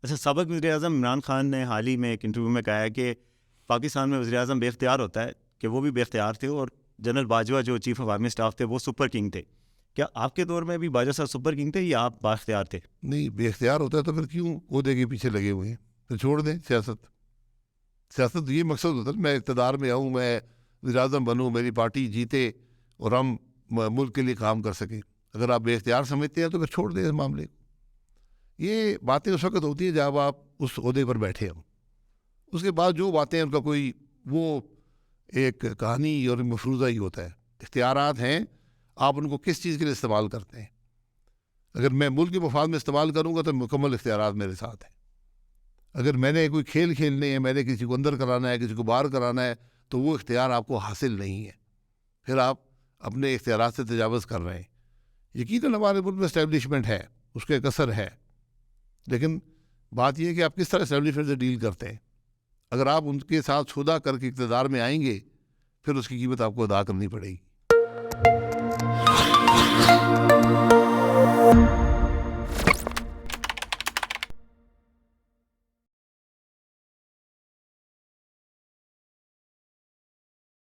اچھا، سابق وزیر اعظم عمران خان نے حال ہی میں ایک انٹرویو میں کہا ہے کہ پاکستان میں وزیر اعظم بے اختیار ہوتا ہے، کہ وہ بھی بے اختیار تھے، اور جنرل باجوہ جو چیف آف آرمی اسٹاف تھے وہ سپر کنگ تھے. کیا آپ کے دور میں بھی باجوہ صاحب سپر کنگ تھے یا آپ با اختیار تھے؟ نہیں، بے اختیار ہوتا ہے تو پھر کیوں عہدے کے پیچھے لگے ہوئے ہیں؟ تو چھوڑ دیں سیاست یہ مقصد ہوتا ہے میں اقتدار میں آؤں، میں وزیر اعظم بنوں، میری پارٹی جیتے اور ہم ملک کے لیے کام کر سکیں. اگر آپ بے اختیار سمجھتے ہیں تو پھر چھوڑ دیں اس معاملے کو. یہ باتیں اس وقت ہوتی ہیں جب آپ اس عہدے پر بیٹھے ہوں. اس کے بعد جو باتیں ان کا کوئی وہ ایک کہانی اور مفروضہ ہی ہوتا ہے. اختیارات ہیں، آپ ان کو کس چیز کے لیے استعمال کرتے ہیں. اگر میں ملک کے مفاد میں استعمال کروں گا تو مکمل اختیارات میرے ساتھ ہیں. اگر میں نے کوئی کھیل کھیلنے ہیں، میں نے کسی کو اندر کرانا ہے، کسی کو باہر کرانا ہے، تو وہ اختیار آپ کو حاصل نہیں ہے. پھر آپ اپنے اختیارات سے تجاوز کر رہے ہیں. یقیناً ہمارے ملک میں اسٹیبلشمنٹ ہے، اس کے ایک اثر ہے، لیکن بات یہ ہے کہ آپ کس طرح اسٹیبلشمنٹ سے ڈیل کرتے ہیں. اگر آپ ان کے ساتھ سودا کر کے اقتدار میں آئیں گے، پھر اس کی قیمت آپ کو ادا کرنی پڑے گی.